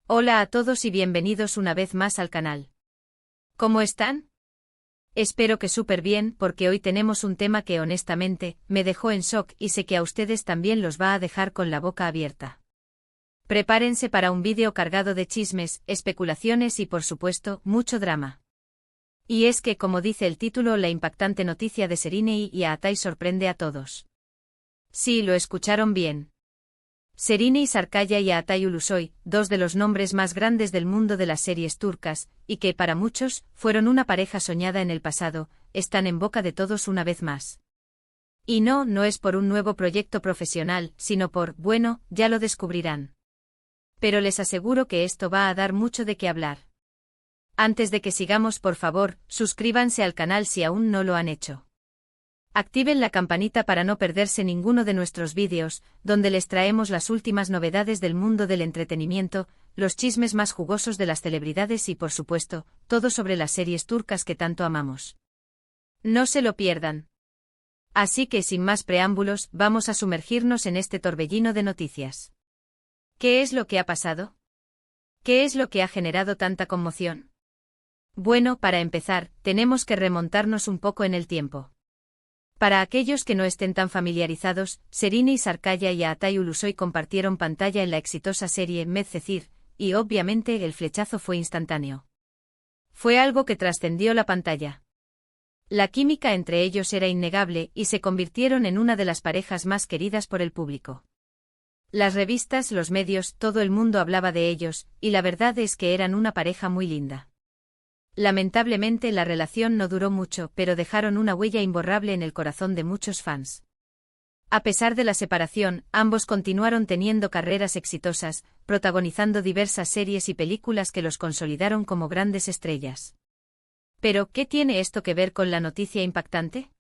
Hola a todos y bienvenidos una vez más al canal. ¿Cómo están? Espero que súper bien porque hoy tenemos un tema que honestamente me dejó en shock y sé que a ustedes también los va a dejar con la boca abierta. Prepárense para un vídeo cargado de chismes, especulaciones y por supuesto, mucho drama. Y es que, como dice el título, la impactante noticia de Serine y Aatai sorprende a todos. Sí, lo escucharon bien. Serine Sarıkaya y Aatai Ulusoy, dos de los nombres más grandes del mundo de las series turcas, y que para muchos fueron una pareja soñada en el pasado, están en boca de todos una vez más. Y no es por un nuevo proyecto profesional, sino por, bueno, ya lo descubrirán. Pero les aseguro que esto va a dar mucho de qué hablar. Antes de que sigamos, por favor, suscríbanse al canal si aún no lo han hecho. Activen la campanita para no perderse ninguno de nuestros vídeos, donde les traemos las últimas novedades del mundo del entretenimiento, los chismes más jugosos de las celebridades y por supuesto, todo sobre las series turcas que tanto amamos. No se lo pierdan. Así que sin más preámbulos, vamos a sumergirnos en este torbellino de noticias. ¿Qué es lo que ha pasado? ¿Qué es lo que ha generado tanta conmoción? Bueno, para empezar, tenemos que remontarnos un poco en el tiempo. Para aquellos que no estén tan familiarizados, Serine Sarıkaya y Aatai Ulusoy compartieron pantalla en la exitosa serie Medcezir, y obviamente el flechazo fue instantáneo. Fue algo que trascendió la pantalla. La química entre ellos era innegable y se convirtieron en una de las parejas más queridas por el público. Las revistas, los medios, todo el mundo hablaba de ellos, y la verdad es que eran una pareja muy linda. Lamentablemente la relación no duró mucho, pero dejaron una huella imborrable en el corazón de muchos fans. A pesar de la separación, ambos continuaron teniendo carreras exitosas, protagonizando diversas series y películas que los consolidaron como grandes estrellas. Pero, ¿qué tiene esto que ver con la noticia impactante?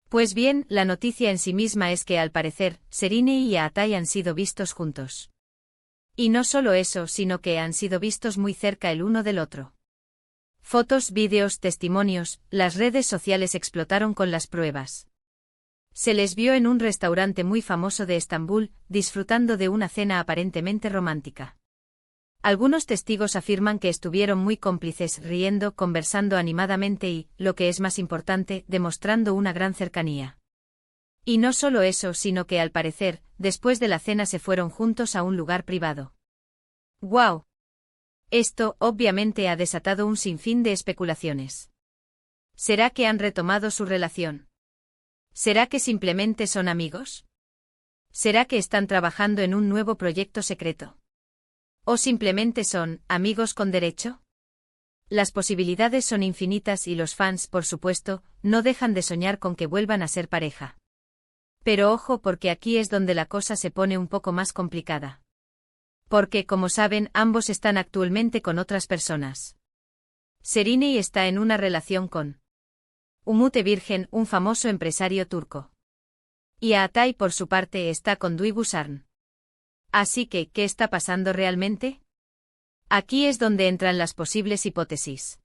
Pues bien, la noticia en sí misma es que al parecer, Serine y Aatai han sido vistos juntos. Y no solo eso, sino que han sido vistos muy cerca el uno del otro. Fotos, vídeos, testimonios, las redes sociales explotaron con las pruebas. Se les vio en un restaurante muy famoso de Estambul, disfrutando de una cena aparentemente romántica. Algunos testigos afirman que estuvieron muy cómplices, riendo, conversando animadamente y, lo que es más importante, demostrando una gran cercanía. Y no solo eso, sino que al parecer, después de la cena se fueron juntos a un lugar privado. ¡Guau! Esto, obviamente, ha desatado un sinfín de especulaciones. ¿Será que han retomado su relación? ¿Será que simplemente son amigos? ¿Será que están trabajando en un nuevo proyecto secreto? ¿O simplemente son amigos con derecho? Las posibilidades son infinitas y los fans, por supuesto, no dejan de soñar con que vuelvan a ser pareja. Pero ojo, porque aquí es donde la cosa se pone un poco más complicada. Porque, como saben, ambos están actualmente con otras personas. Serine está en una relación con Umut Evirgen, un famoso empresario turco. Y Aatai, por su parte, está con Duygu Sarn. Así que, ¿qué está pasando realmente? Aquí es donde entran las posibles hipótesis.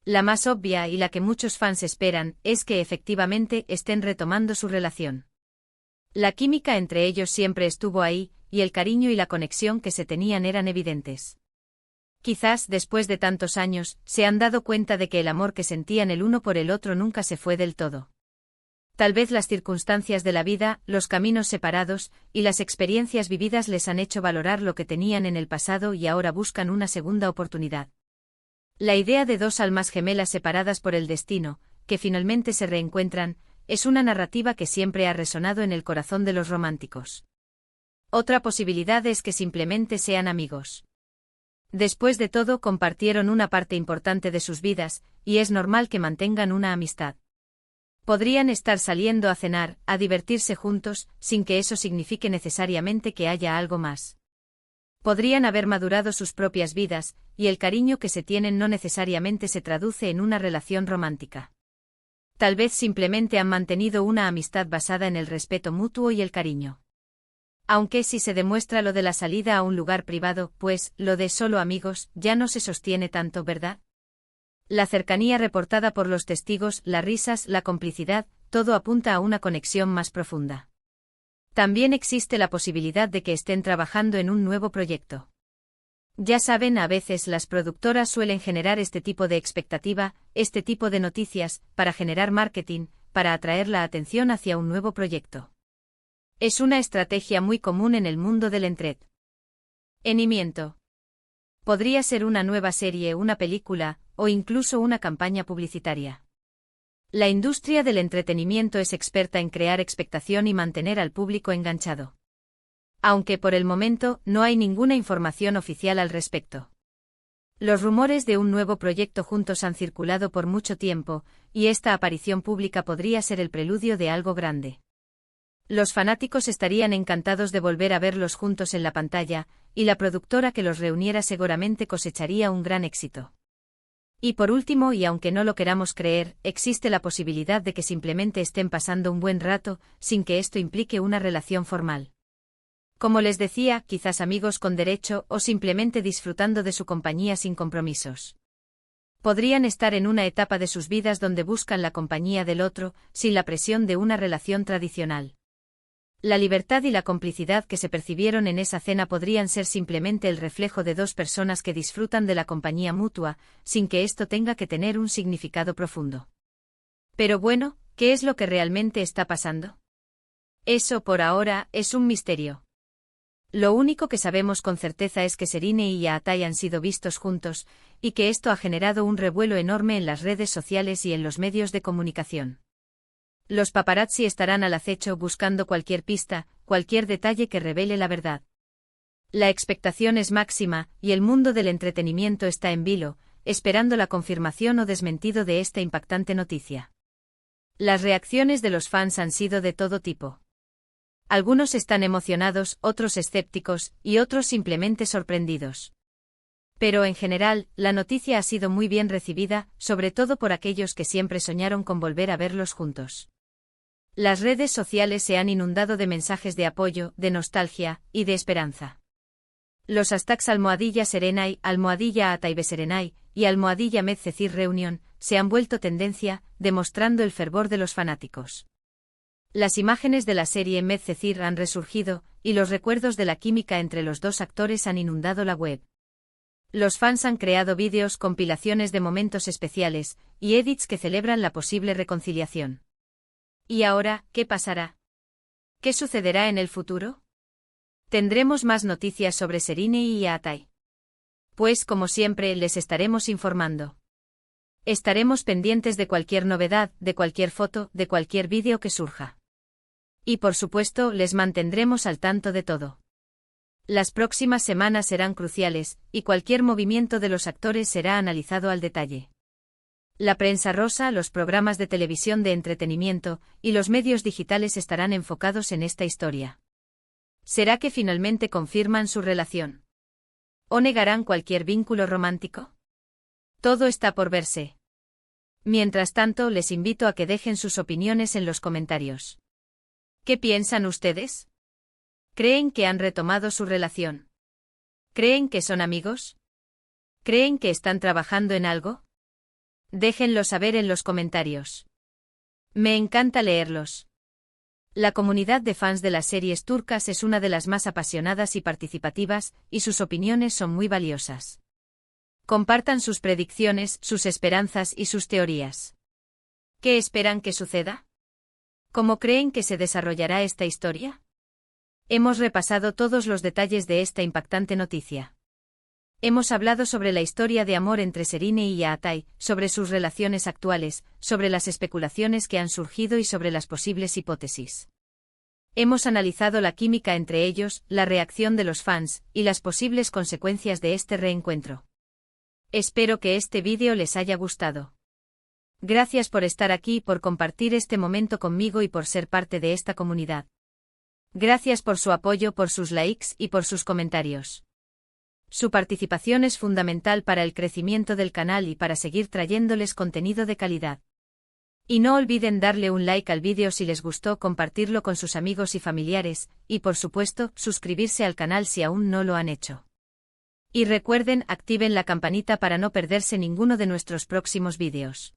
La más obvia y la que muchos fans esperan, es que efectivamente estén retomando su relación. La química entre ellos siempre estuvo ahí, y el cariño y la conexión que se tenían eran evidentes. Quizás, después de tantos años, se han dado cuenta de que el amor que sentían el uno por el otro nunca se fue del todo. Tal vez las circunstancias de la vida, los caminos separados, y las experiencias vividas les han hecho valorar lo que tenían en el pasado y ahora buscan una segunda oportunidad. La idea de dos almas gemelas separadas por el destino, que finalmente se reencuentran, es una narrativa que siempre ha resonado en el corazón de los románticos. Otra posibilidad es que simplemente sean amigos. Después de todo, compartieron una parte importante de sus vidas, y es normal que mantengan una amistad. Podrían estar saliendo a cenar, a divertirse juntos, sin que eso signifique necesariamente que haya algo más. Podrían haber madurado sus propias vidas, y el cariño que se tienen no necesariamente se traduce en una relación romántica. Tal vez simplemente han mantenido una amistad basada en el respeto mutuo y el cariño. Aunque si se demuestra lo de la salida a un lugar privado, pues, lo de solo amigos, ya no se sostiene tanto, ¿verdad? La cercanía reportada por los testigos, las risas, la complicidad, todo apunta a una conexión más profunda. También existe la posibilidad de que estén trabajando en un nuevo proyecto. Ya saben, a veces las productoras suelen generar este tipo de expectativa, este tipo de noticias, para generar marketing, para atraer la atención hacia un nuevo proyecto. Es una estrategia muy común en el mundo del entretenimiento. Podría ser una nueva serie, una película, o incluso una campaña publicitaria. La industria del entretenimiento es experta en crear expectación y mantener al público enganchado. Aunque por el momento no hay ninguna información oficial al respecto. Los rumores de un nuevo proyecto juntos han circulado por mucho tiempo, y esta aparición pública podría ser el preludio de algo grande. Los fanáticos estarían encantados de volver a verlos juntos en la pantalla, y la productora que los reuniera seguramente cosecharía un gran éxito. Y por último, y aunque no lo queramos creer, existe la posibilidad de que simplemente estén pasando un buen rato, sin que esto implique una relación formal. Como les decía, quizás amigos con derecho o simplemente disfrutando de su compañía sin compromisos. Podrían estar en una etapa de sus vidas donde buscan la compañía del otro, sin la presión de una relación tradicional. La libertad y la complicidad que se percibieron en esa cena podrían ser simplemente el reflejo de dos personas que disfrutan de la compañía mutua, sin que esto tenga que tener un significado profundo. Pero bueno, ¿qué es lo que realmente está pasando? Eso por ahora es un misterio. Lo único que sabemos con certeza es que Serena y Yaatai han sido vistos juntos, y que esto ha generado un revuelo enorme en las redes sociales y en los medios de comunicación. Los paparazzi estarán al acecho buscando cualquier pista, cualquier detalle que revele la verdad. La expectación es máxima, y el mundo del entretenimiento está en vilo, esperando la confirmación o desmentido de esta impactante noticia. Las reacciones de los fans han sido de todo tipo. Algunos están emocionados, otros escépticos, y otros simplemente sorprendidos. Pero en general, la noticia ha sido muy bien recibida, sobre todo por aquellos que siempre soñaron con volver a verlos juntos. Las redes sociales se han inundado de mensajes de apoyo, de nostalgia, y de esperanza. Los hashtags #Serenai, #Ataibeserenai, y #Medcecir se han vuelto tendencia, demostrando el fervor de los fanáticos. Las imágenes de la serie Medcecir han resurgido, y los recuerdos de la química entre los dos actores han inundado la web. Los fans han creado vídeos, compilaciones de momentos especiales, y edits que celebran la posible reconciliación. ¿Y ahora, qué pasará? ¿Qué sucederá en el futuro? ¿Tendremos más noticias sobre Serena y Yaatai? Pues como siempre les estaremos informando. Estaremos pendientes de cualquier novedad, de cualquier foto, de cualquier vídeo que surja. Y por supuesto les mantendremos al tanto de todo. Las próximas semanas serán cruciales, y cualquier movimiento de los actores será analizado al detalle. La prensa rosa, los programas de televisión de entretenimiento, y los medios digitales estarán enfocados en esta historia. ¿Será que finalmente confirman su relación? ¿O negarán cualquier vínculo romántico? Todo está por verse. Mientras tanto, les invito a que dejen sus opiniones en los comentarios. ¿Qué piensan ustedes? ¿Creen que han retomado su relación? ¿Creen que son amigos? ¿Creen que están trabajando en algo? Déjenlo saber en los comentarios. Me encanta leerlos. La comunidad de fans de las series turcas es una de las más apasionadas y participativas, y sus opiniones son muy valiosas. Compartan sus predicciones, sus esperanzas y sus teorías. ¿Qué esperan que suceda? ¿Cómo creen que se desarrollará esta historia? Hemos repasado todos los detalles de esta impactante noticia. Hemos hablado sobre la historia de amor entre Serena y Yaatai, sobre sus relaciones actuales, sobre las especulaciones que han surgido y sobre las posibles hipótesis. Hemos analizado la química entre ellos, la reacción de los fans, y las posibles consecuencias de este reencuentro. Espero que este vídeo les haya gustado. Gracias por estar aquí, por compartir este momento conmigo y por ser parte de esta comunidad. Gracias por su apoyo, por sus likes y por sus comentarios. Su participación es fundamental para el crecimiento del canal y para seguir trayéndoles contenido de calidad. Y no olviden darle un like al vídeo si les gustó, compartirlo con sus amigos y familiares, y por supuesto, suscribirse al canal si aún no lo han hecho. Y recuerden, activen la campanita para no perderse ninguno de nuestros próximos vídeos.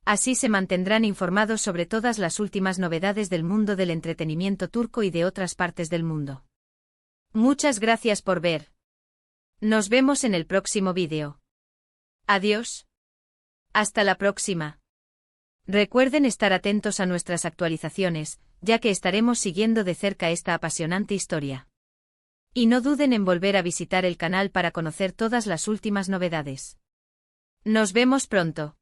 Así se mantendrán informados sobre todas las últimas novedades del mundo del entretenimiento turco y de otras partes del mundo. Muchas gracias por ver. Nos vemos en el próximo vídeo. Adiós. Hasta la próxima. Recuerden estar atentos a nuestras actualizaciones, ya que estaremos siguiendo de cerca esta apasionante historia. Y no duden en volver a visitar el canal para conocer todas las últimas novedades. Nos vemos pronto.